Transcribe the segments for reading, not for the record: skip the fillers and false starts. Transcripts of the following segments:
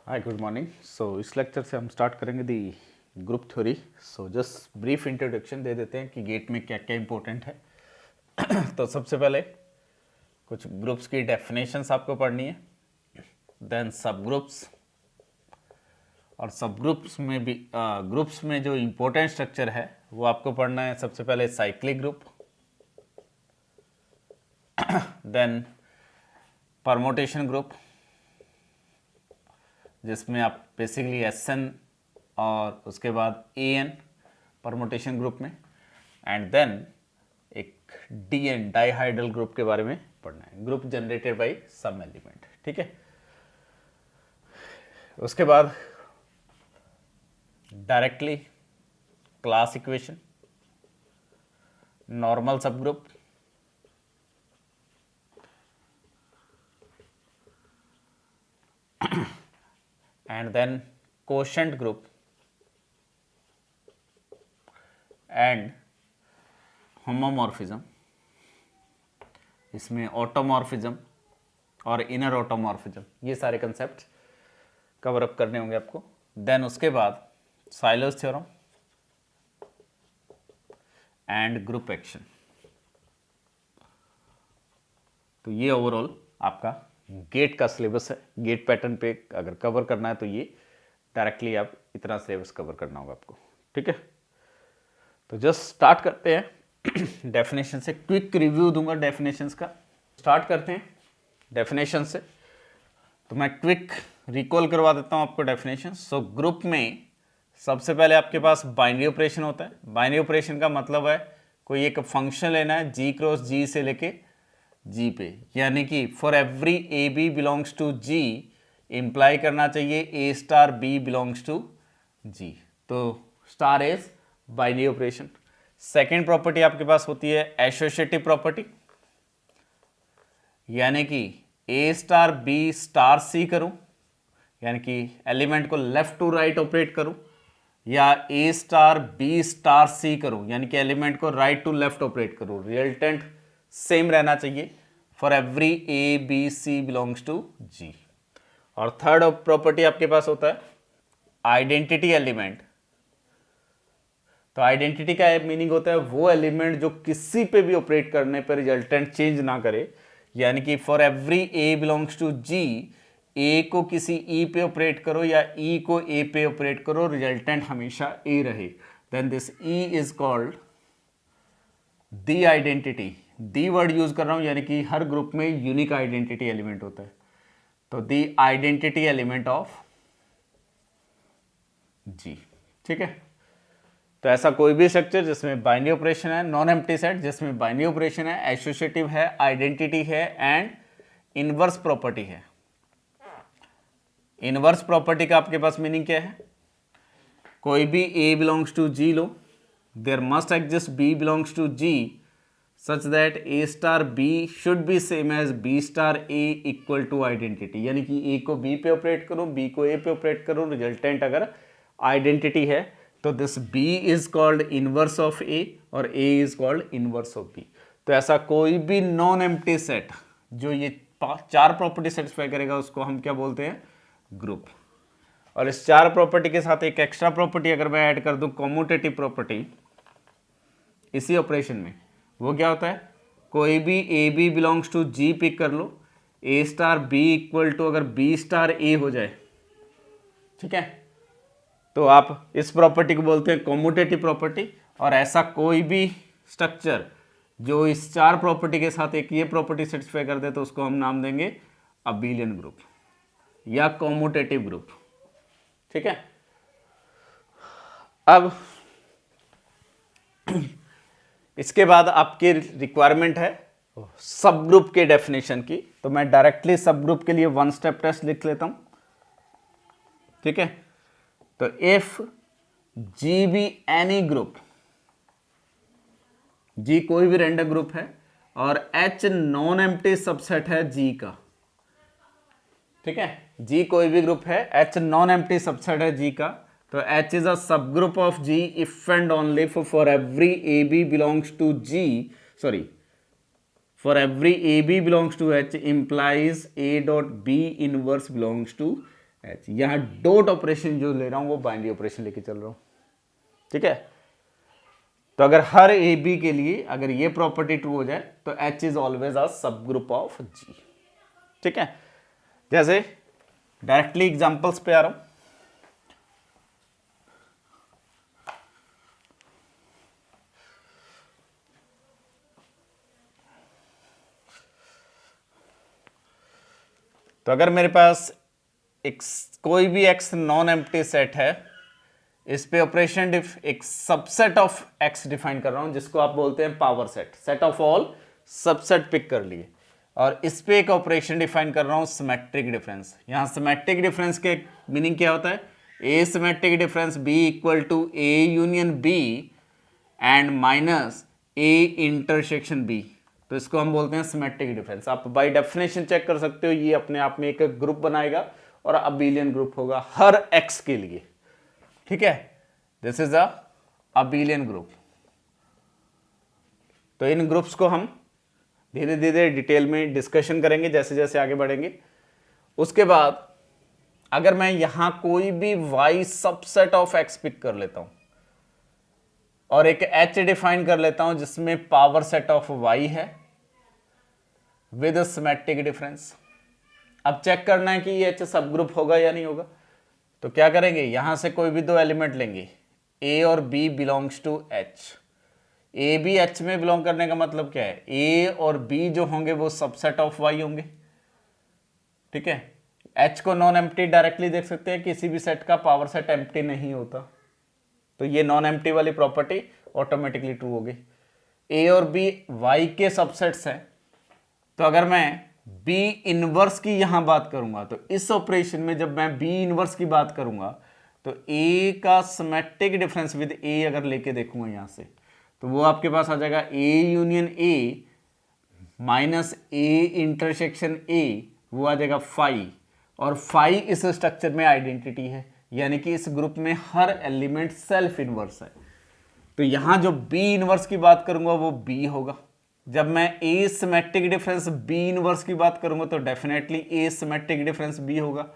Hi good morning. सो इस lecture से हम स्टार्ट करेंगे the group theory. So just brief introduction दे देते हैं कि गेट में क्या क्या इंपॉर्टेंट है। तो सबसे पहले कुछ ग्रुप्स की डेफिनेशंस आपको पढ़नी है, देन सब ग्रुप्स, और सब ग्रुप्स में भी ग्रुप्स में जो इम्पोर्टेंट स्ट्रक्चर है वो आपको पढ़ना है। सबसे पहले cyclic group, then permutation group जिसमें आप बेसिकली SN और उसके बाद AN परमोटेशन ग्रुप में, एंड देन एक DN डाइहाइड्रल ग्रुप के बारे में पढ़ना है, group generated by some element. ठीक है, उसके बाद directly class equation, normal sub group, and then quotient group and homomorphism, इसमें ऑटोमॉर्फिज्म और इनर ऑटोमॉर्फिज्म, ये सारे कंसेप्ट कवर अप करने होंगे आपको। देन उसके बाद साइलर्स थ्योरम एंड ग्रुप एक्शन। तो ये ओवरऑल आपका गेट का सिलेबस है। गेट पैटर्न पे अगर कवर करना है तो ये डायरेक्टली आप इतना सिलेबस कवर करना होगा आपको। ठीक है, तो जस्ट स्टार्ट करते हैं डेफिनेशन से। क्विक रिव्यू दूंगा डेफिनेशंस का। स्टार्ट करते हैं डेफिनेशन से। तो मैं क्विक रिकॉल करवा देता हूँ आपको डेफिनेशन। सो ग्रुप में सबसे पहले आपके पास बाइनरी ऑपरेशन होता है। बाइनरी ऑपरेशन का मतलब है कोई एक फंक्शन लेना है G क्रॉस G से लेके G पे, यानी कि for every AB belongs to G imply करना चाहिए A star B belongs to G। तो star is binary operation. Second property आपके पास होती है एसोसिएटिव प्रॉपर्टी, यानी कि A star B star C करूं, यानी कि एलिमेंट को लेफ्ट टू राइट ऑपरेट करूं, या A star B star C करूं, यानी कि एलिमेंट को राइट टू लेफ्ट ऑपरेट करूं, रिजल्टेंट सेम रहना चाहिए for every A B C belongs to G। और थर्ड प्रॉपर्टी आपके पास होता है आइडेंटिटी एलिमेंट। तो आइडेंटिटी का मीनिंग होता है वो एलिमेंट जो किसी पे भी ऑपरेट करने पर रिजल्टेंट चेंज ना करे, यानी कि for every A belongs to G, A को किसी E पे ऑपरेट करो या E को A पे ऑपरेट करो, रिजल्टेंट हमेशा A रहे, then this E is called the identity. The word use कर रहा हूं, यानी कि हर ग्रुप में यूनिक आइडेंटिटी एलिमेंट होता है। तो the identity element of G। ठीक है, तो ऐसा कोई भी स्ट्रक्चर जिसमें बाइनरी ऑपरेशन है, नॉन एम्प्टी सेट जिसमें बाइनरी ऑपरेशन है, एसोसिएटिव है, आइडेंटिटी है एंड इनवर्स प्रॉपर्टी है। इनवर्स प्रॉपर्टी का आपके पास मीनिंग क्या है? कोई भी A बिलोंग्स टू G लो, there must exist B belongs to G such that A star B should be same as B star A equal to identity, यानी कि A को B पे ऑपरेट करो, B को A पे operate करो, resultant अगर आइडेंटिटी है तो this B is called inverse of A और A is called inverse of B। तो ऐसा कोई भी नॉन एम्प्टी सेट जो ये चार प्रॉपर्टी सेटिस्फाई करेगा उसको हम क्या बोलते हैं? ग्रुप। और इस चार प्रॉपर्टी के साथ एक एक्स्ट्रा प्रॉपर्टी अगर मैं ऐड कर दूं, कॉम्यूटेटिव प्रॉपर्टी, इसी ऑपरेशन में वो क्या होता है? कोई भी A B belongs to G pick कर लो, A star B equal to अगर B स्टार A हो जाए, ठीक है, तो आप इस प्रॉपर्टी को बोलते हैं कॉम्यूटेटिव प्रॉपर्टी। और ऐसा कोई भी स्ट्रक्चर जो इस चार प्रॉपर्टी के साथ एक ये प्रॉपर्टी सेटिस्फाई कर दे तो उसको हम नाम देंगे अबेलियन ग्रुप या कॉम्यूटेटिव ग्रुप। ठीक है, अब इसके बाद आपकी रिक्वायरमेंट है सब ग्रुप के डेफिनेशन की। तो मैं डायरेक्टली सब ग्रुप के लिए वन स्टेप टेस्ट लिख लेता हूं। ठीक है, तो if G be any group, G कोई भी रैंडम ग्रुप है और H नॉन एम्प्टी सबसेट है G का। ठीक है, G कोई भी ग्रुप है, H नॉन एम्प्टी सबसेट है G का, तो H इज अ सब group of G if and only for every AB belongs to G, sorry, for every AB belongs to H implies A dot B inverse belongs to H. यहाँ dot operation जो ले रहा हूं वो binary operation लेके चल रहा हूं, ठीक है। तो अगर हर ए बी के लिए अगर ये प्रॉपर्टी ट्रू हो जाए तो एच इज ऑलवेज अ सब ग्रुप ऑफ जी, ठीक है। जैसे डायरेक्टली एग्जांपल्स पे आ रहा हूं। तो अगर मेरे पास कोई भी एक्स नॉन एम्प्टी सेट है, इस पे ऑपरेशन एक सबसेट ऑफ एक्स डिफाइन कर रहा हूं जिसको आप बोलते हैं power set, set of all subset pick कर लिए, और इस पे एक ऑपरेशन डिफाइन कर रहा हूं सिमेट्रिक डिफरेंस। यहां सिमेट्रिक डिफरेंस के मीनिंग क्या होता है? A symmetric difference B equal to A union B and minus A intersection B. तो इसको हम बोलते हैं सिमेट्रिक डिफरेंस। आप बाय डेफिनेशन चेक कर सकते हो, ये अपने आप में एक ग्रुप बनाएगा और अबेलियन ग्रुप होगा हर एक्स के लिए, ठीक है। This is a abelian group. तो इन ग्रुप्स को हम धीरे धीरे डिटेल में डिस्कशन करेंगे जैसे जैसे आगे बढ़ेंगे। उसके बाद अगर मैं यहां कोई भी y subset of x pick कर लेता हूं और एक h डिफाइन कर लेता हूं जिसमें पावर सेट ऑफ y है विद सिमेट्रिक डिफरेंस। अब चेक करना है कि ये h सब ग्रुप होगा या नहीं होगा। तो क्या करेंगे, यहां से कोई भी दो एलिमेंट लेंगे, a और b belongs to h। A B H में बिलोंग करने का मतलब क्या है? ए और बी जो होंगे वो सबसेट ऑफ वाई होंगे, ठीक है। एच को नॉन एम्प्टी डायरेक्टली देख सकते हैं, किसी भी सेट का पावर सेट एम्प्टी नहीं होता, तो ये नॉन एम्प्टी वाली प्रॉपर्टी ऑटोमेटिकली ट्रू होगी। ए और बी वाई के सबसेट्स हैं, तो अगर मैं बी इनवर्स की यहां बात करूंगा तो इस ऑपरेशन में जब मैं बी इनवर्स की बात करूंगा तो ए का सिमेट्रिक डिफरेंस विद ए अगर लेके देखूंगा यहां से, तो वो आपके पास आ जाएगा A union A minus A intersection A, वो आ जाएगा फाई। और फाई इस स्ट्रक्चर में आइडेंटिटी है, यानी कि इस ग्रुप में हर एलिमेंट सेल्फ इनवर्स है। तो यहां जो बी इनवर्स की बात करूंगा वो बी होगा। जब मैं A symmetric difference B inverse की बात करूंगा तो definitely A symmetric difference B होगा।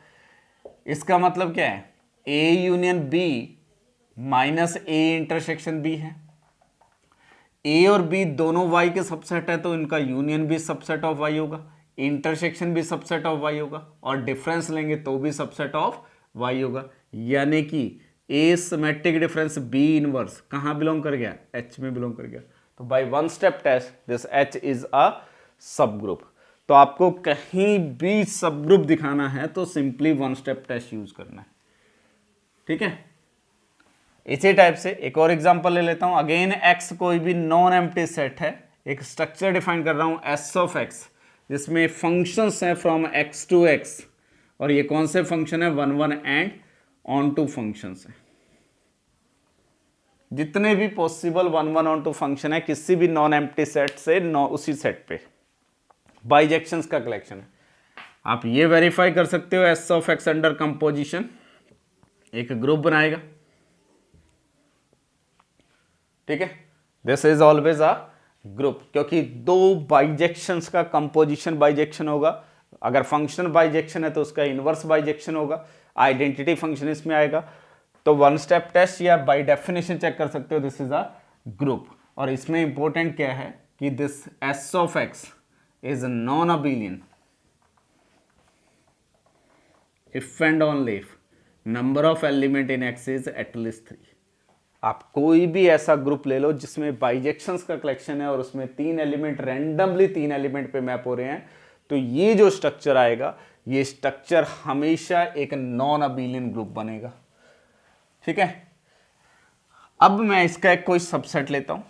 इसका मतलब क्या है? A union B minus A intersection B है। ए और बी दोनों y के सबसेट है तो इनका यूनियन भी सबसेट ऑफ y होगा, इंटरसेक्शन भी सबसेट ऑफ y होगा, और डिफरेंस लेंगे तो भी सबसेट ऑफ y होगा। यानी कि A symmetric difference B inverse कहां बिलोंग कर गया? h में बिलोंग कर गया। तो by one step test this h is a सब ग्रुप। तो आपको कहीं भी सब ग्रुप दिखाना है तो simply one step test use करना है, ठीक है। इसी टाइप से एक और एग्जांपल ले लेता हूं। अगेन x कोई भी नॉन एम्प्टी सेट है, एक स्ट्रक्चर डिफाइन कर रहा हूं s ऑफ x जिसमें फंक्शंस हैं फ्रॉम x टू x, और ये कौन से फंक्शन है? 1 1 एंड ऑन टू फंक्शंस है। जितने भी पॉसिबल 1 1 ऑन टू फंक्शन है किसी भी नॉन एम्प्टी सेट से उसी सेट पे बाइजेक्शंस का कलेक्शन है। आप ये वेरीफाई कर सकते हो s of x under composition एक ग्रुप बनाएगा, ठीक है। This is always a group, क्योंकि दो बाइजेक्शंस का कंपोजिशन बाइजेक्शन होगा। अगर फंक्शन बाइजेक्शन है तो उसका इनवर्स बाइजेक्शन होगा, आइडेंटिटी फंक्शन इसमें आएगा। तो वन स्टेप टेस्ट या बाय डेफिनेशन चेक कर सकते हो दिस इज अ ग्रुप। और इसमें इंपॉर्टेंट क्या है कि this S of x is non abelian if and only if number of element in x is at least 3। आप कोई भी ऐसा ग्रुप ले लो जिसमें बाइजेक्शंस का कलेक्शन है और उसमें 3 एलिमेंट रैंडमली 3 एलिमेंट पे मैप हो रहे हैं, तो ये जो स्ट्रक्चर आएगा ये स्ट्रक्चर हमेशा एक नॉन अबेलियन ग्रुप बनेगा, ठीक है। अब मैं इसका एक कोई सबसेट लेता हूं,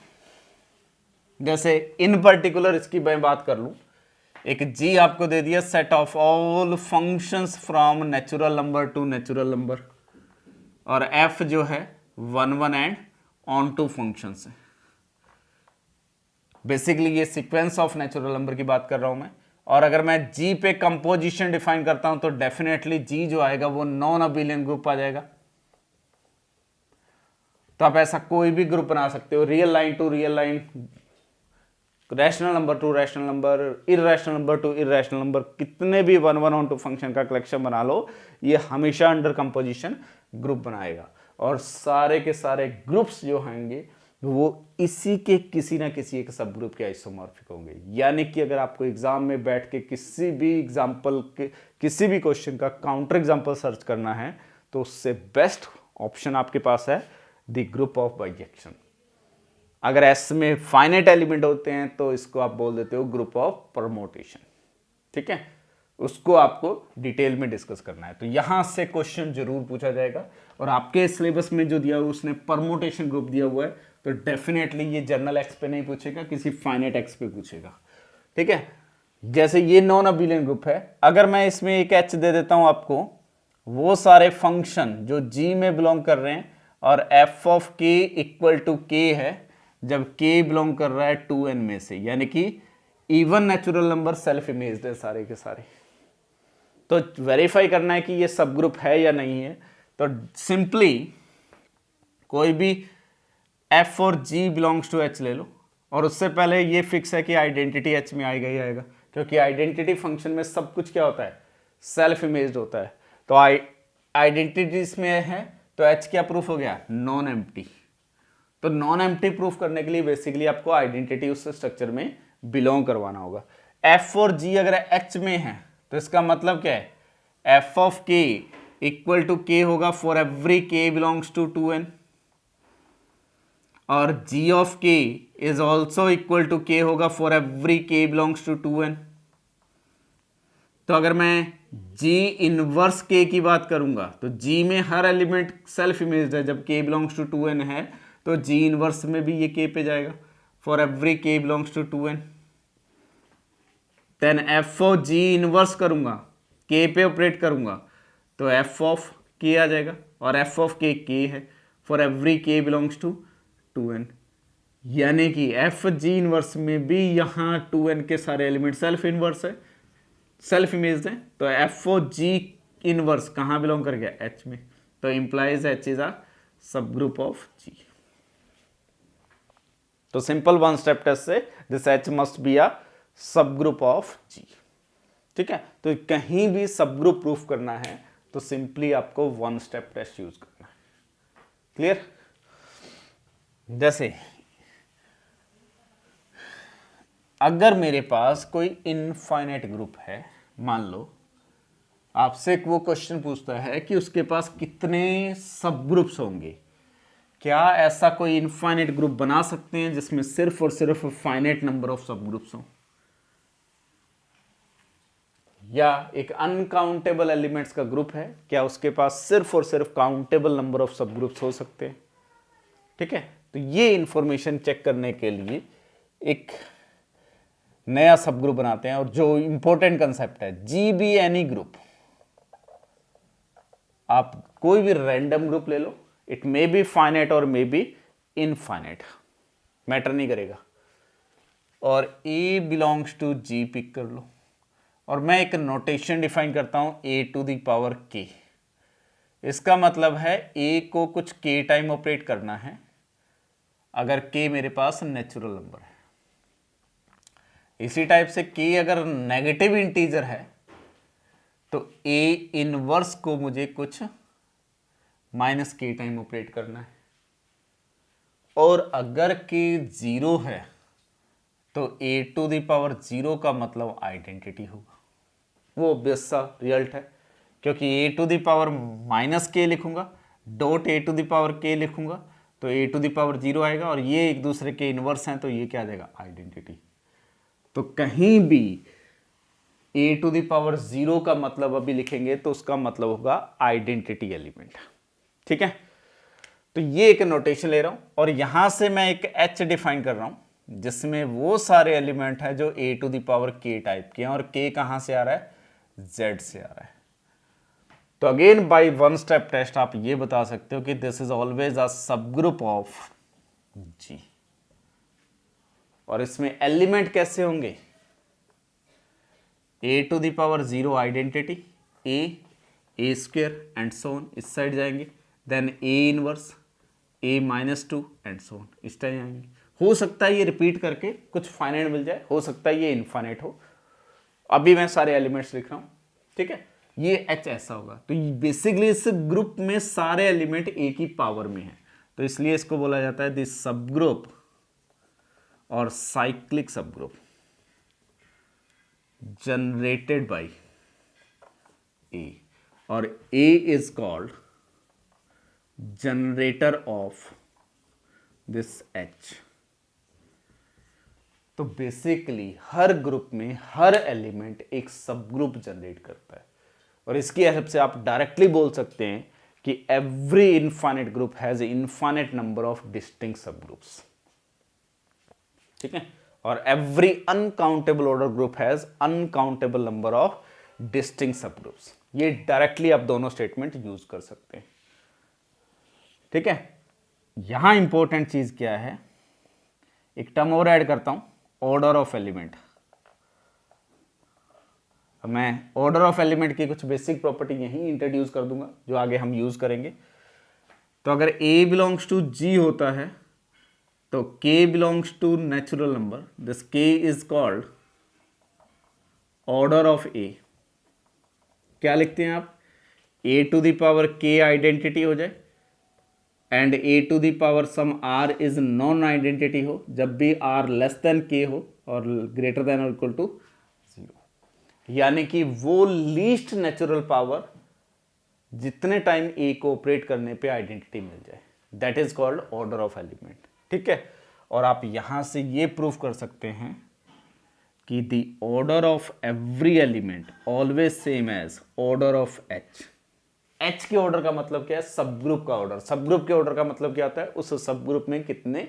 जैसे इन पर्टिकुलर इसकी मैं बात कर लूं, एक G आपको दे दिया set of all functions from natural number two natural number, और F जो है 1 1 एंड ऑन टू फंक्शंस है। बेसिकली ये सीक्वेंस ऑफ नेचुरल नंबर की बात कर रहा हूं मैं। और अगर मैं G पे कंपोजिशन डिफाइन करता हूं तो डेफिनेटली G जो आएगा वो नॉन अबेलियन ग्रुप आ जाएगा। तो आप ऐसा कोई भी ग्रुप बना सकते हो, real line to real line rational number to rational number, irrational number to irrational number, कितने भी 1 1 ऑन 2 फंक्शन का कलेक्शन बना लो, ये हमेशा अंडर कंपोजिशन ग्रुप बनाएगा। और सारे के सारे ग्रुप्स जो होंगे वो इसी के किसी ना किसी एक सब ग्रुप के आइसोमॉर्फिक होंगे। यानी कि अगर आपको एग्जाम में बैठ के किसी भी एग्जाम्पल के किसी भी क्वेश्चन का काउंटर एग्जाम्पल सर्च करना है तो उससे बेस्ट ऑप्शन आपके पास है द ग्रुप ऑफ बाइजेक्शन। अगर एस में फाइनाइट एलिमेंट होते हैं तो इसको आप बोल देते हो ग्रुप ऑफ परमोटेशन। ठीक है, उसको आपको डिटेल में डिस्कस करना है। तो यहां से क्वेश्चन जरूर पूछा जाएगा। और आपके सिलेबस में जो दिया हुआ उसने परमोटेशन ग्रुप दिया हुआ है, तो डेफिनेटली ये जनरल एक्स पे नहीं पूछेगा, किसी फाइनाइट एक्स पे पूछेगा। ठीक है, जैसे ये नॉन अबिलियन ग्रुप है, अगर मैं इसमें एक एच दे देता हूं आपको, वो सारे फंक्शन जो जी में बिलोंग कर रहे हैं और F of K equal to के है जब के बिलोंग कर रहा है 2n में से, यानी कि even natural number self imaged है सारे के सारे। तो वेरीफाई करना है कि ये सब ग्रुप है या नहीं है, तो सिंपली कोई भी एफ और जी बिलोंग्स टू एच ले लो, और उससे पहले ये फिक्स है कि आइडेंटिटी एच में आएगा ही आएगा, क्योंकि आइडेंटिटी फंक्शन में सब कुछ क्या होता है, सेल्फ इमेज्ड होता है। तो आइडेंटिटी इसमें है तो एच क्या प्रूफ हो गया, नॉन एम्प्टी। तो नॉन एम्प्टी प्रूफ करने के लिए बेसिकली आपको आइडेंटिटी उस स्ट्रक्चर में बिलोंग करवाना होगा। एफ और जी अगर एच में है तो इसका मतलब क्या है, F of K equal to K होगा for every K belongs to 2n, और g of k is also equal to k होगा for every k belongs to 2n। तो अगर मैं g इनवर्स k की बात करूंगा तो g में हर एलिमेंट सेल्फ इमेज्ड है, जब k बिलोंग्स टू 2n है तो g इनवर्स में भी ये k पे जाएगा for every k belongs to 2n। Then F of G inverse करूंगा, के पे ऑपरेट करूंगा तो एफ ऑफ के आ जाएगा, और एफ ऑफ के है for every K belongs to 2n। यानी कि एफ जी इनवर्स में भी यहाँ 2n के सारे एलिमेंट सेल्फ इनवर्स है, सेल्फ इमेज्ड है। तो एफ ओ जी इनवर्स कहाँ बिलोंग कर गया, एच में। तो इंप्लाइज एच इज अ सब ग्रुप ऑफ जी। तो सिंपल वन स्टेप टेस्ट से this H must be a सब ग्रुप ऑफ जी। ठीक है, तो कहीं भी सब ग्रुप प्रूफ करना है तो सिंपली आपको वन स्टेप टेस्ट यूज करना है। क्लियर? जैसे अगर मेरे पास कोई इनफाइनाइट ग्रुप है, मान लो आपसे वो क्वेश्चन पूछता है कि उसके पास कितने सब ग्रुप्स होंगे, क्या ऐसा कोई इनफाइनाइट ग्रुप बना सकते हैं जिसमें सिर्फ और सिर्फ फाइनाइट नंबर ऑफ सब ग्रुप्स हो, या एक अनकाउंटेबल एलिमेंट्स का ग्रुप है, क्या उसके पास सिर्फ और सिर्फ काउंटेबल नंबर ऑफ सब ग्रुप्स हो सकते हैं। ठीक है, तो ये इंफॉर्मेशन चेक करने के लिए एक नया सब ग्रुप बनाते हैं, और जो इंपॉर्टेंट कंसेप्ट है जी बी एनी ग्रुप, आप कोई भी रैंडम ग्रुप ले लो, इट मे बी फाइनाइट और मे बी इनफाइनाइट, मैटर नहीं करेगा, और ए बिलोंग्स टू जी पिक कर लो, और मैं एक नोटेशन डिफाइन करता हूं ए टू द पावर के। इसका मतलब है ए को कुछ के टाइम ऑपरेट करना है अगर के मेरे पास नेचुरल नंबर है। इसी टाइप से के अगर नेगेटिव इंटीजर है तो ए इनवर्स को मुझे कुछ माइनस के टाइम ऑपरेट करना है, और अगर के जीरो है तो A to the power zero का मतलब आइडेंटिटी होगा। वो ऑब्वियस सा रिजल्ट है, क्योंकि A to the power minus K लिखूंगा dot A to the power K लिखूंगा तो A to the power zero आएगा, और ये एक दूसरे के इनवर्स हैं तो ये क्या आ जाएगा, आइडेंटिटी। तो कहीं भी ए टू द पावर जीरो का मतलब अभी लिखेंगे तो उसका मतलब होगा आइडेंटिटी एलिमेंट। ठीक है, तो ये एक नोटेशन ले रहा हूं, और यहां से मैं एक एच डिफाइन कर रहा हूं जिसमें वो सारे एलिमेंट है जो ए टू द पावर के टाइप के हैं, और के कहां से आ रहा है, जेड से आ रहा है। तो again by one step test आप ये बता सकते हो कि दिस इज ऑलवेज अ सब ग्रुप ऑफ जी। और इसमें एलिमेंट कैसे होंगे, A to the power zero identity, A square and so on इस साइड जाएंगे, then A inverse, A minus two and so on इस टाइम आएंगे। हो सकता है ये रिपीट करके कुछ फाइनाइट मिल जाए, हो सकता है ये इनफाइनाइट हो। अभी मैं सारे एलिमेंट्स लिख रहा हूं, ठीक है। ये एच ऐसा होगा, तो बेसिकली इस ग्रुप में सारे एलिमेंट ए की पावर में है, तो इसलिए इसको बोला जाता है दिस सब ग्रुप और साइक्लिक सब ग्रुप जनरेटेड बाय ए, और A is called generator of this H. तो बेसिकली हर ग्रुप में हर एलिमेंट एक सब ग्रुप जनरेट करता है, और इसकी हेल्प से आप डायरेक्टली बोल सकते हैं कि every infinite group has infinite number of distinct सब ग्रुप्स, ठीक है। और every uncountable order group has uncountable number of distinct सब ग्रुप्स। ये डायरेक्टली आप दोनों स्टेटमेंट यूज कर सकते हैं, ठीक है। यहां इंपॉर्टेंट चीज क्या है, एक टर्म और ऐड करता हूं, ऑर्डर ऑफ एलिमेंट। मैं ऑर्डर ऑफ एलिमेंट की कुछ बेसिक प्रॉपर्टी यहीं इंट्रोड्यूस कर दूंगा जो आगे हम यूज करेंगे। तो अगर a बिलोंग्स टू g होता है तो k belongs to natural number, this k is called order of a। क्या लिखते हैं आप, a to the power k identity हो जाए and a to the power some r is non identity हो, जब भी r लेस देन k हो और ग्रेटर देन और इक्वल टू 0, यानी कि वो लीस्ट नेचुरल पावर जितने टाइम a को ऑपरेट करने पे आइडेंटिटी मिल जाए, that is called order of element, ठीक है। और आप यहां से ये प्रूव कर सकते हैं कि the order of every element always same as order of H. H के ऑर्डर का मतलब क्या है, सब ग्रुप का ऑर्डर। सब ग्रुप के ऑर्डर का मतलब क्या होता है, उस सब ग्रुप में कितने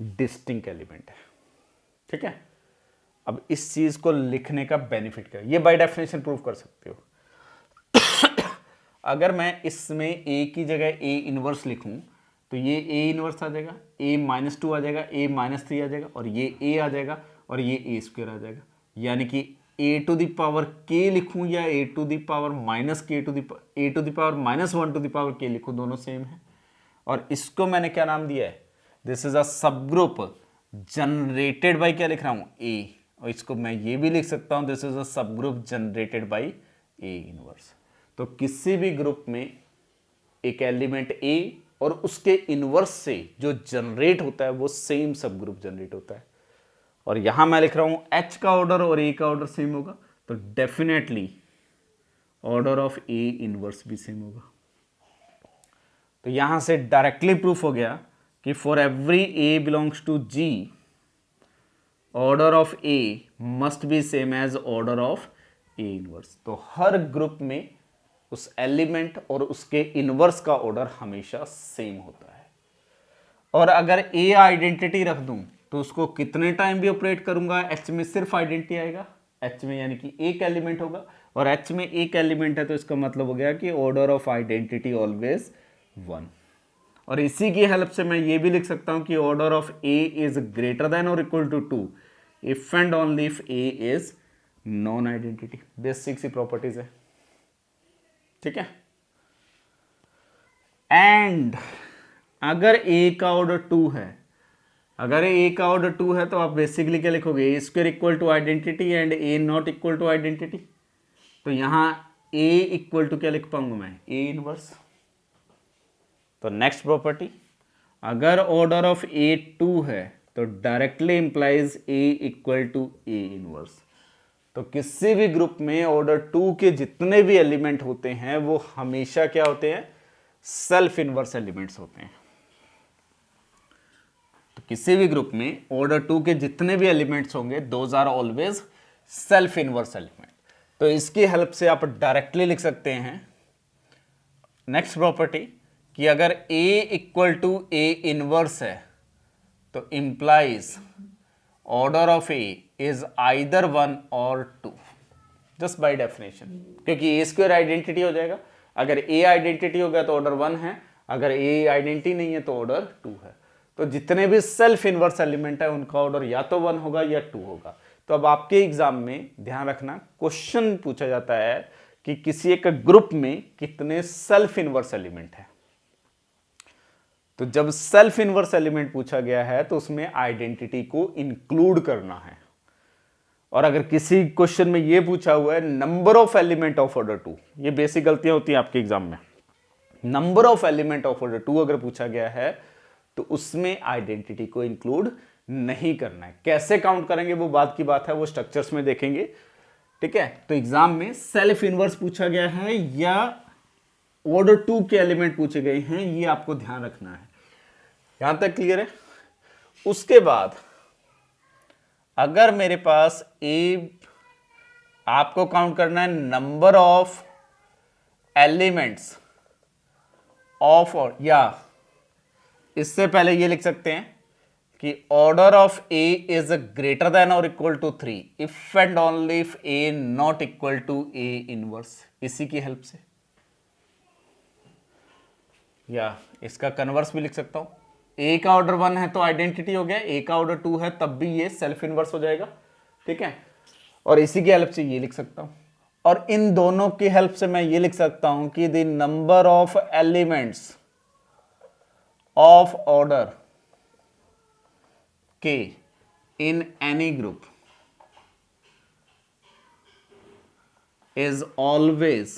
डिस्टिंक्ट एलिमेंट है, ठीक है। अब इस चीज को लिखने का बेनिफिट क्या है, ये बाय डेफिनेशन प्रूव कर सकते हो। अगर मैं इसमें a की जगह a इनवर्स लिखूं तो ये a इनवर्स आ जाएगा, a-2 आ जाएगा, a-3 आ जाएगा, और ये a आ जाएगा, और ये a स्क्वायर आ जाएगा। यानी कि a to the power k लिखूं या a to the power minus k to the a to the power -1 to the power k लिखूं, दोनों सेम है। और इसको मैंने क्या नाम दिया है, दिस इज अ सब ग्रुप जनरेटेड बाय, क्या लिख रहा हूं, a। और इसको मैं ये भी लिख सकता हूं, दिस इज अ सब group generated by a inverse. तो किसी भी ग्रुप में एक एलिमेंट a और उसके इनवर्स से जो जनरेट होता है वो सेम सब ग्रुप जनरेट होता है। और यहां मैं लिख रहा हूं h का ऑर्डर और a का ऑर्डर सेम होगा, तो definitely order of a inverse भी सेम होगा। तो यहां से डायरेक्टली प्रूफ हो गया कि for every a belongs to g order of a must be same as order of a inverse. तो हर ग्रुप में उस एलिमेंट और उसके इनवर्स का ऑर्डर हमेशा सेम होता है। और अगर a आइडेंटिटी रख दूं तो उसको कितने टाइम भी ऑपरेट करूंगा, h में सिर्फ आइडेंटिटी आएगा, h में यानी कि एक एलिमेंट होगा, और h में एक एलिमेंट है तो इसका मतलब हो गया कि ऑर्डर ऑफ आइडेंटिटी ऑलवेज 1। और इसी की हेल्प से मैं ये भी लिख सकता हूं कि order of a is greater than और equal to 2 if and only if a is non identity. Basic सी प्रॉपर्टीज है, ठीक है। एंड अगर a का ऑर्डर 2 है, अगर a का ऑर्डर 2 है तो आप बेसिकली क्या लिखोगे, a square equal to identity and a not equal to identity. तो यहां a इक्वल टू क्या लिख पाऊंगा मैं, a इनवर्स। तो नेक्स्ट प्रॉपर्टी, अगर ऑर्डर ऑफ a 2 है तो directly implies a equal to a inverse. तो किसी भी ग्रुप में ऑर्डर 2 के जितने भी एलिमेंट होते हैं वो हमेशा क्या होते हैं, सेल्फ इनवर्स एलिमेंट्स होते हैं। तो किसी भी ग्रुप में ऑर्डर 2 के जितने भी एलिमेंट्स होंगे those are always self inverse element. तो इसकी हेल्प से आप डायरेक्टली लिख सकते हैं नेक्स्ट प्रॉपर्टी कि अगर a equal to a inverse है तो implies order of a is either 1 और 2, जस्ट बाय डेफिनेशन, क्योंकि a स्क्वायर आइडेंटिटी हो जाएगा। अगर a आइडेंटिटी हो गया तो ऑर्डर 1 है, अगर a आइडेंटिटी नहीं है तो ऑर्डर 2 है। तो जितने भी सेल्फ इनवर्स एलिमेंट है उनका ऑर्डर या तो 1 होगा या 2 होगा। तो अब आपके एग्जाम में ध्यान रखना, क्वेश्चन पूछा जाता है कि किसी एक ग्रुप में कितने सेल्फ इनवर्स एलिमेंट है। तो जब सेल्फ इनवर्स एलिमेंट पूछा गया है तो उसमें आइडेंटिटी को इंक्लूड करना है। और अगर किसी क्वेश्चन में यह पूछा हुआ है number of element of order 2, ये बेसिक गलतियां होती हैं आपके एग्जाम में, number of element of order 2 अगर पूछा गया है तो उसमें आइडेंटिटी को इंक्लूड नहीं करना है। कैसे काउंट करेंगे वो बात की बात है, वो स्ट्रक्चर्स में देखेंगे, ठीक है। तो एग्जाम में सेल्फ इनवर्स पूछा गया है या ऑर्डर 2 के एलिमेंट पूछे गए हैं, ये आपको ध्यान रखना है। यहां तक क्लियर है। उसके बाद अगर मेरे पास आपको काउंट करना है नंबर ऑफ एलिमेंट्स ऑफ, या इससे पहले ये लिख सकते हैं कि order of A is greater than और equal to 3 if and only if A not equal to A inverse, इसी की हेल्प से, या इसका कन्वर्स भी लिख सकता हूं। ए का ऑर्डर 1 है तो आइडेंटिटी हो गया, ए का ऑर्डर 2 है तब भी ये सेल्फ इनवर्स हो जाएगा, ठीक है। और इसी की हेल्प से ये लिख सकता हूं, और इन दोनों की हेल्प से मैं ये लिख सकता हूं कि the number of elements of order के in any group is always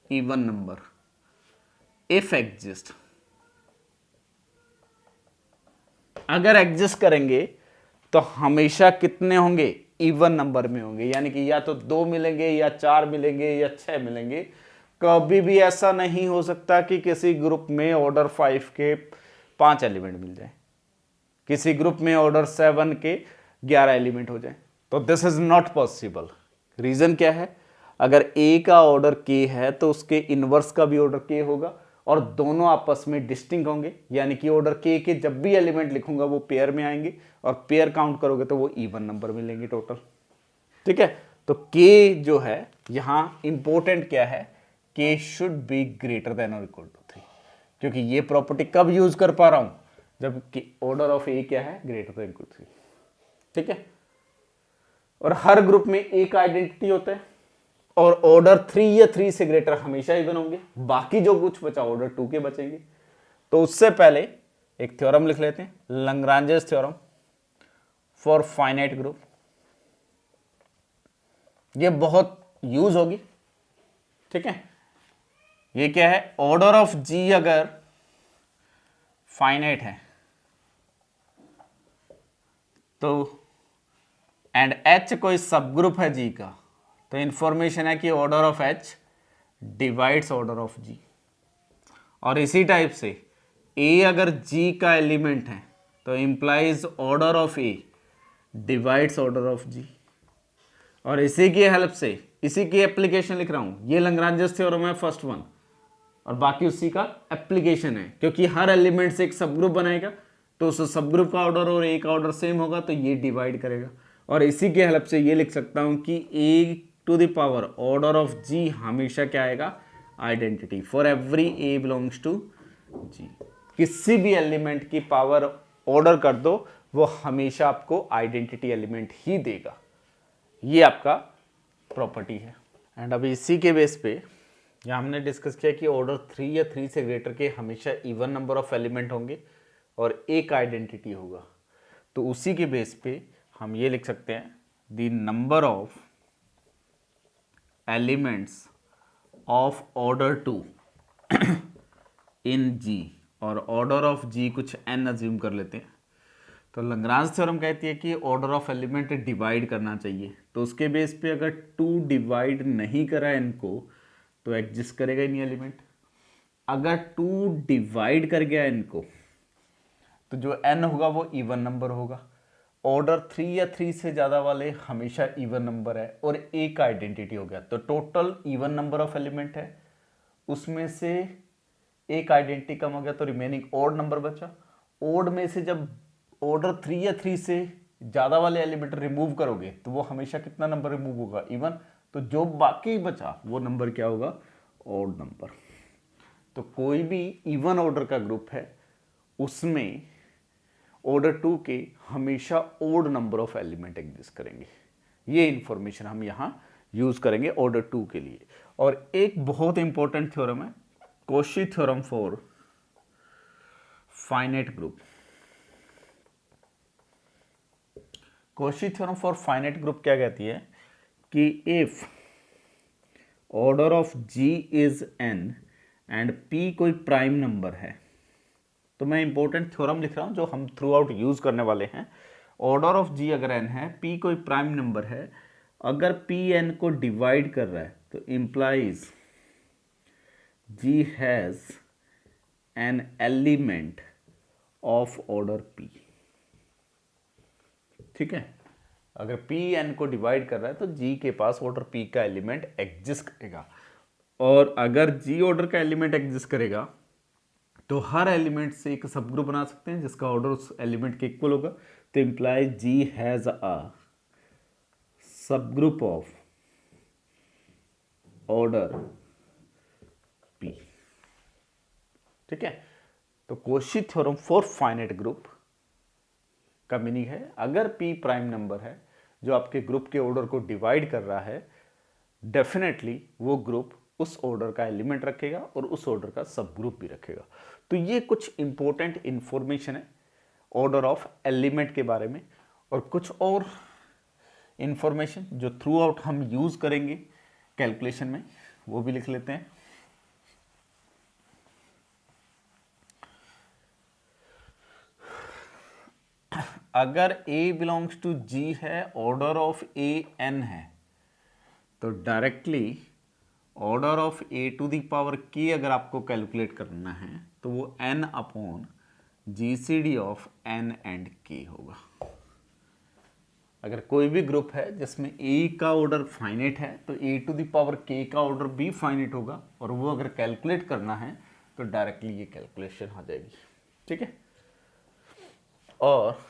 even number if exist. अगर एग्जिस्ट करेंगे तो हमेशा कितने होंगे, इवन नंबर में होंगे, यानी कि या तो 2 मिलेंगे या 4 मिलेंगे या 6 मिलेंगे। कभी भी ऐसा नहीं हो सकता कि किसी ग्रुप में ऑर्डर 5 के 5 एलिमेंट मिल जाए, किसी ग्रुप में ऑर्डर 7 के 11 एलिमेंट हो जाए, तो this is not possible. Reason क्या है, अगर ए का ऑर्डर के है तो उसके इनवर्स का भी ऑर्डर के होगा और दोनों आपस में डिस्टिंक्ट होंगे, यानी कि ऑर्डर के जब भी एलिमेंट लिखूंगा वो पेयर में आएंगे और पेयर काउंट करोगे तो वो इवन नंबर मिलेंगे टोटल, ठीक है। तो के जो है यहां इंपॉर्टेंट क्या है, के शुड बी ग्रेटर देन और इक्वल टू 3, क्योंकि ये प्रॉपर्टी कब यूज कर पा रहा हूं, जब ऑर्डर ऑफ ए क्या है, ग्रेटर देन इक्वल टू 3, ठीक है। और हर ग्रुप में एक आइडेंटिटी होता है और ऑर्डर 3 या 3 से ग्रेटर हमेशा इवन होंगे, बाकी जो कुछ बचा ऑर्डर 2 के बचेंगे। तो उससे पहले एक थ्योरम लिख लेते हैं, Lagrange's theorem for finite group. ये बहुत यूज होगी, ठीक है। ये क्या है, ऑर्डर ऑफ जी अगर फाइनाइट है तो एंड एच कोई सब ग्रुप है जी का, तो इंफॉर्मेशन है कि order of H divides order of G. और इसी टाइप से ए अगर जी का एलिमेंट है तो implies order of A divides order of G. और इसी की हेल्प से, इसी की एप्लीकेशन लिख रहा हूं, ये लैग्रांजेस थ्योरम है फर्स्ट वन, और बाकी उसी का एप्लीकेशन है, क्योंकि हर एलिमेंट से एक सब ग्रुप बनाएगा तो उस सब ग्रुप का ऑर्डर और ए का ऑर्डर सेम होगा तो ये डिवाइड करेगा। और इसी के हेल्प से ये लिख सकता हूं कि A to the power order of G हमेशा क्या आएगा, identity for every A belongs to G. किसी भी एलिमेंट की पावर ऑर्डर कर दो वो हमेशा आपको आइडेंटिटी एलिमेंट ही देगा, ये आपका प्रॉपर्टी है। एंड अभी इसी के बेस पे यहाँ हमने डिस्कस किया कि ऑर्डर 3 या 3 से ग्रेटर के हमेशा इवन नंबर ऑफ एलिमेंट होंगे और एक आइडेंटिटी होगा। तो उसी के बेस पे हम ये लिख सकते हैं, the number of elements of order 2 इन जी, और ऑर्डर ऑफ जी कुछ n अज्यूम कर लेते हैं। तो लैग्रांज थ्योरम कहती है कि ऑर्डर ऑफ एलिमेंट डिवाइड करना चाहिए, तो उसके बेस पे अगर 2 डिवाइड नहीं करा n को तो एग्जिस्ट करेगा ही नहीं एलिमेंट। अगर 2 डिवाइड कर गया n को तो जो n होगा वो इवन नंबर होगा। ऑर्डर 3 या 3 से ज़्यादा वाले हमेशा इवन नंबर है और एक आइडेंटिटी हो गया, तो total even number of element है, उसमें से एक आइडेंटिटी कम हो गया तो रिमेनिंग ऑड नंबर बचा। ऑड में से जब ऑर्डर 3 या 3 से ज़्यादा वाले एलिमेंट रिमूव करोगे तो वो हमेशा कितना नंबर रिमूव होगा, इवन। तो जो बाकी बचा वो नंबर क्या होगा, ऑड नंबर। तो कोई भी इवन ऑर्डर का ग्रुप है उसमें ऑर्डर 2 के हमेशा odd number of element exist करेंगे। ये इंफॉर्मेशन हम यहाँ यूज करेंगे ऑर्डर 2 के लिए। और एक बहुत इंपॉर्टेंट थ्योरम है, Cauchy theorem for finite group. Cauchy theorem for finite group क्या कहती है कि if order of G is n and p कोई प्राइम नंबर है, तो मैं इंपॉर्टेंट थ्योरम लिख रहा हूं जो हम थ्रू आउट यूज करने वाले हैं। ऑर्डर ऑफ g अगर n है, p कोई प्राइम नंबर है, अगर p n को डिवाइड कर रहा है तो implies g has an element of order p। ठीक है, अगर p n को डिवाइड कर रहा है तो g के पास ऑर्डर p का एलिमेंट एग्जिस्ट करेगा, और अगर g ऑर्डर का एलिमेंट एग्जिस्ट करेगा तो हर एलिमेंट से एक सब ग्रुप बना सकते हैं जिसका ऑर्डर उस एलिमेंट के इक्वल होगा। तो इंप्लाइज g हैज अ सब ग्रुप ऑफ ऑर्डर p। ठीक है, तो Cauchy theorem for finite group का मीनिंग है अगर p प्राइम नंबर है जो आपके ग्रुप के ऑर्डर को डिवाइड कर रहा है, डेफिनेटली वो ग्रुप उस ऑर्डर का एलिमेंट रखेगा और उस ऑर्डर का सब ग्रुप भी रखेगा। तो ये कुछ इंपॉर्टेंट इंफॉर्मेशन है ऑर्डर ऑफ एलिमेंट के बारे में, और कुछ और इंफॉर्मेशन जो थ्रू आउट हम यूज करेंगे कैलकुलेशन में वो भी लिख लेते हैं। अगर a बिलोंग्स टू g है, ऑर्डर ऑफ a n है, तो directly order of a to the power k अगर आपको कैलकुलेट करना है तो वो n upon GCD of n and k होगा। अगर कोई भी ग्रुप है जिसमें a का ऑर्डर फाइनाइट है तो a to the power k का ऑर्डर भी फाइनाइट होगा, और वो अगर कैलकुलेट करना है तो डायरेक्टली ये कैलकुलेशन हो जाएगी। ठीक है, और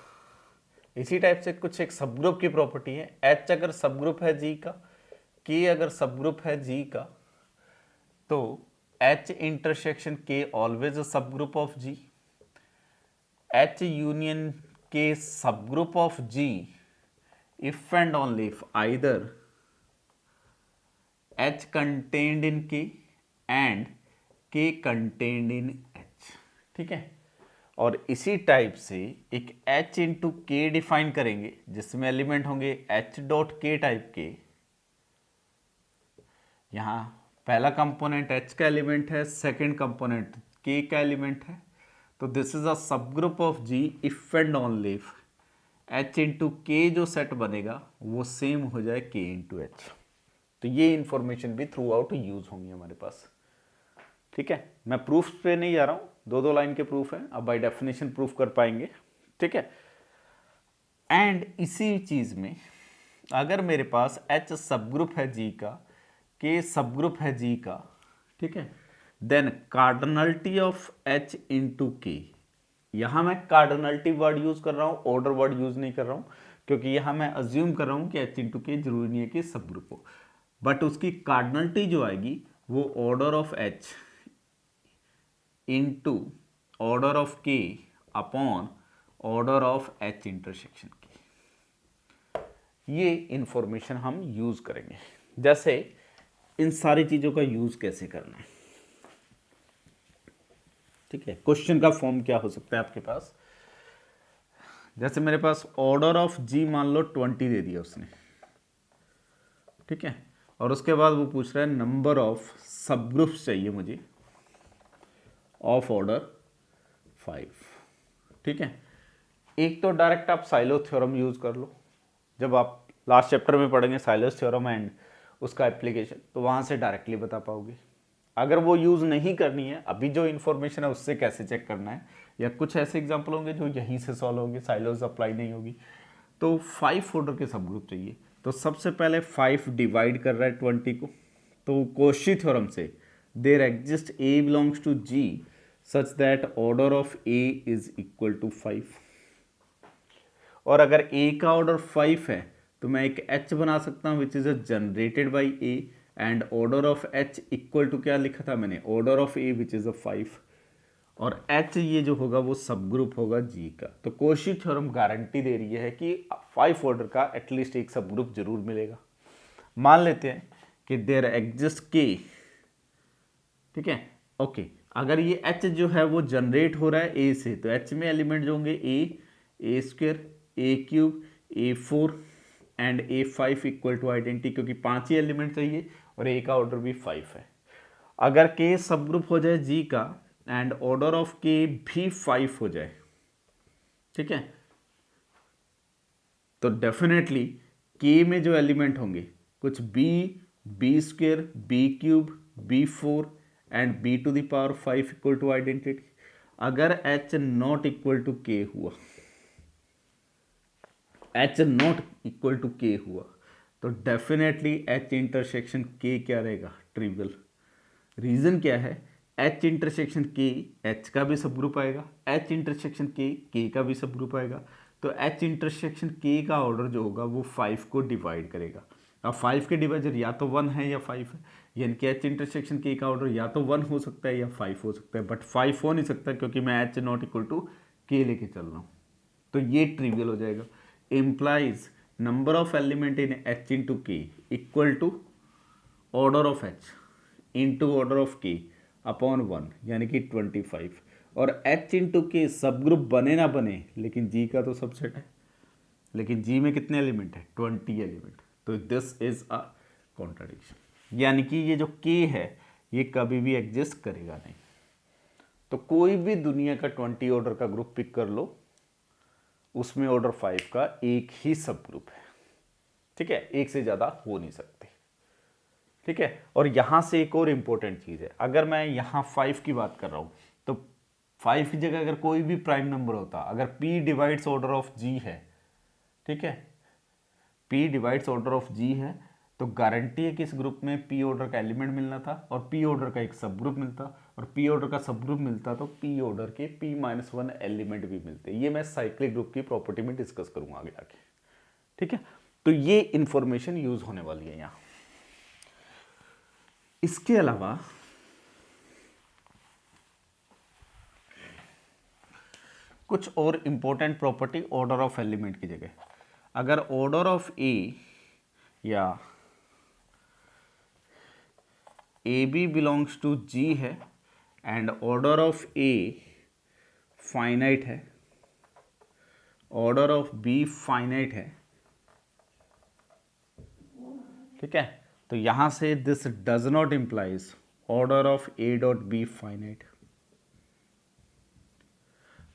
इसी टाइप से कुछ एक सब ग्रुप की प्रॉपर्टी है। H अगर सब ग्रुप है G का, K अगर सब ग्रुप है G का, तो H intersection K always a सब group of G। H union K सब group of G if and only if either H contained in K and K contained in H। ठीक है, और इसी टाइप से एक H इंटू के define करेंगे जिसमें एलिमेंट होंगे H डॉट के टाइप के। यहाँ पहला कंपोनेंट H का एलिमेंट है, सेकंड कंपोनेंट K का एलिमेंट है, तो दिस इज अ सब group of G if and only if H into के जो सेट बनेगा वो सेम हो जाए K इंटू H। तो ये इंफॉर्मेशन भी थ्रू आउट यूज होंगी हमारे पास। ठीक है, मैं प्रूफ पे नहीं जा रहा हूं, दो दो लाइन के प्रूफ हैं, अब बाय डेफिनेशन प्रूफ कर पाएंगे। ठीक है, एंड इसी चीज में अगर मेरे पास H सब ग्रुप है G का, K सब ग्रुप है G का, ठीक है, then cardinality of H into K। यहां मैं कार्डिनलिटी वर्ड यूज कर रहा हूं, ऑर्डर वर्ड यूज नहीं कर रहा हूं, क्योंकि यहां मैं अज्यूम कर रहा हूं कि H इंटू K जरूरी नहीं है कि सब ग्रुप हो, बट उसकी कार्डिनलिटी जो आएगी वो order of H into order of K upon order of H intersection की। ये इंफॉर्मेशन हम यूज करेंगे। जैसे इन सारी चीजों का यूज कैसे करना है। ठीक है, क्वेश्चन का फॉर्म क्या हो सकता है आपके पास, जैसे मेरे पास ऑर्डर ऑफ G मान लो 20 दे दिया उसने। ठीक है, और उसके बाद वो पूछ रहा है नंबर ऑफ सब ग्रुप्स चाहिए मुझे ऑफ ऑर्डर 5। ठीक है, एक तो डायरेक्ट आप साइलो थ्योरम यूज कर लो, जब आप लास्ट चैप्टर में पढ़ेंगे साइलोस थ्योरम एंड उसका एप्लीकेशन, तो वहां से डायरेक्टली बता पाओगे। अगर वो यूज नहीं करनी है, अभी जो इन्फॉर्मेशन है उससे कैसे चेक करना है, या कुछ ऐसे एग्जाम्पल होंगे जो यहीं से सॉल्व होंगे, साइलोस अप्लाई नहीं होगी, तो 5 ऑर्डर के सब ग्रुप चाहिए। तो सबसे पहले 5 डिवाइड कर रहा है 20 को, तो कॉची थ्योरम से there exist A belongs to G such that order of A is equal to 5। और अगर A का ऑर्डर 5 है तो मैं एक H बना सकता हूं which is generated by A, and order of H equal to क्या लिखा था मैंने, order of A which is a 5, और H ये जो होगा वो सब ग्रुप होगा G का। तो कॉची थ्योरम गारंटी दे रही है कि 5 ऑर्डर का एटलीस्ट एक सब ग्रुप जरूर मिलेगा। मान लेते हैं कि देयर एग्जिस्ट K। ठीक है, ओके, अगर ये H जो है वो जनरेट हो रहा है A से, तो H में एलिमेंट जो होंगे A square, A³ A4 and A5 equal to identity, क्योंकि 5 ही एलिमेंट चाहिए और A का ऑर्डर भी 5 है। अगर K सब ग्रुप हो जाए G का एंड ऑर्डर ऑफ K भी 5 हो जाए, ठीक है, तो डेफिनेटली K में जो एलिमेंट होंगे कुछ B square, B³ B4 and B to the power 5 equal to identity. अगर H not equal to K हुआ, H not equal to K हुआ, तो डेफिनेटली H इंटरसेक्शन K क्या रहेगा, ट्रिवियल। रीजन क्या है, H इंटरसेक्शन K H का भी सब ग्रुप आएगा, H इंटरसेक्शन K K का भी सब ग्रुप आएगा, तो H इंटरसेक्शन K का ऑर्डर जो होगा वो 5 को डिवाइड करेगा। अब 5 के डिवाइजर या तो 1 है या 5 है, यानी कि H इंटरसेक्शन K का ऑर्डर या तो 1 हो सकता है या 5 हो सकता है, बट 5 हो नहीं सकता क्योंकि मैं H not equal to K लेके चल रहा हूँ, तो ये ट्रिवियल हो जाएगा। Implies number of element in H into K equal to order of H into order of K upon 1, यानी कि 25। और H into K subgroup बने ना बने, लेकिन G का तो सबसेट है, लेकिन G में कितने एलिमेंट है, 20 एलिमेंट, तो दिस इज अ कॉन्ट्राडिक्शन, यानी कि ये जो K है ये कभी भी एग्जिस्ट करेगा नहीं। तो कोई भी दुनिया का 20 ऑर्डर का ग्रुप पिक कर लो, उसमें ऑर्डर 5 का एक ही सब ग्रुप है, ठीक है, एक से ज़्यादा हो नहीं सकते, ठीक है। और यहां से एक और इंपॉर्टेंट चीज़ है, अगर मैं यहां 5 की बात कर रहा हूं, तो 5 की जगह अगर कोई भी प्राइम नंबर होता, अगर P divides order of G है, ठीक है, P divides order of G है, तो गारंटी है कि इस ग्रुप में P ऑर्डर का एलिमेंट मिलना था और P ऑर्डर का एक सब ग्रुप मिलता, और P ऑर्डर का सब ग्रुप मिलता तो P ऑर्डर के P-1 एलिमेंट भी मिलते। ये मैं साइक्लिक ग्रुप की प्रॉपर्टी में डिस्कस करूंगा आगे आके, ठीक है। तो ये इंफॉर्मेशन यूज होने वाली है यहां। इसके अलावा कुछ और important property order of element की जगह, अगर ऑर्डर ऑफ ए या ए बी बिलोंग्स टू जी है and order of a finite है, ऑर्डर ऑफ बी फाइनाइट है, ठीक है, तो यहां से this does not implies order of A dot be finite.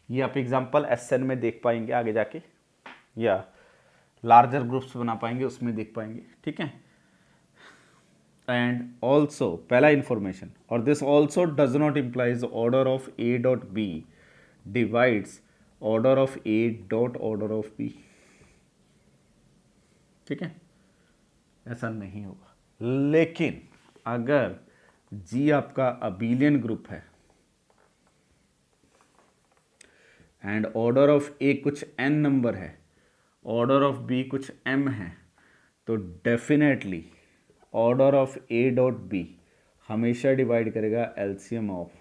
ये आप एग्जांपल एसएन में देख पाएंगे आगे जाके, या लार्जर ग्रुप्स बना पाएंगे उसमें देख पाएंगे, ठीक है। एंड ऑल्सो पहला इंफॉर्मेशन, और this also does not implies order of A dot B divides order of A dot order of B, ठीक है, ऐसा नहीं होगा। लेकिन अगर जी आपका अबीलियन ग्रुप है एंड ऑर्डर ऑफ ए कुछ n नंबर है, ऑर्डर ऑफ बी कुछ m है, तो definitely order of A dot B हमेशा डिवाइड करेगा एलसीएम ऑफ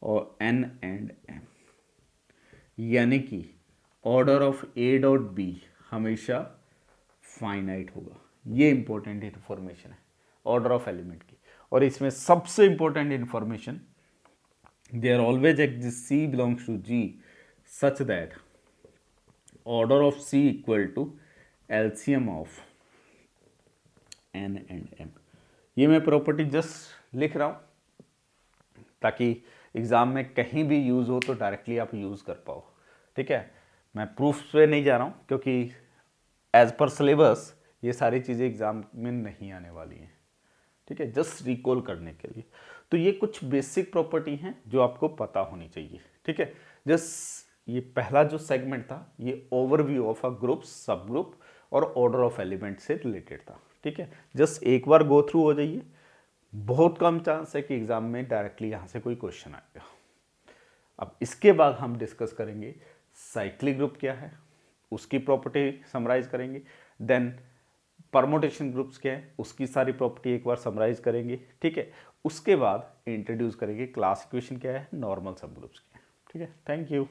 और n एंड m, यानी कि order of A dot B हमेशा फाइनाइट होगा। ये इंपॉर्टेंट इंफॉर्मेशन है ऑर्डर ऑफ एलिमेंट की। और इसमें सबसे important information, there always exist C belongs to G such that order of C equal to LCM of N and M. ये मैं प्रॉपर्टी जस्ट लिख रहा हूं ताकि एग्जाम में कहीं भी यूज हो तो डायरेक्टली आप यूज कर पाओ, ठीक है। मैं प्रूफ पे नहीं जा रहा हूं क्योंकि एज पर सिलेबस ये सारी चीज़ें एग्जाम में नहीं आने वाली हैं, ठीक है, जस्ट रिकॉल करने के लिए। तो ये कुछ बेसिक प्रॉपर्टी हैं जो आपको पता होनी चाहिए, ठीक है। जस्ट ये पहला जो सेगमेंट था ये ओवरव्यू ऑफ अ ग्रुप, सब ग्रुप और ऑर्डर ऑफ एलिमेंट से रिलेटेड था, ठीक है। जस्ट एक बार गो थ्रू हो जाइए, बहुत कम चांस है कि एग्जाम में डायरेक्टली यहाँ से कोई क्वेश्चन आएगा। अब इसके बाद हम डिस्कस करेंगे साइक्लिक ग्रुप क्या है, उसकी प्रॉपर्टी समराइज करेंगे, देन परमोटेशन ग्रुप्स क्या है उसकी सारी प्रॉपर्टी एक बार समराइज करेंगे, ठीक है। उसके बाद इंट्रोड्यूस करेंगे क्लास इक्वेशन क्या है, नॉर्मल सब ग्रुप्स क्या है, ठीक है। Thank you.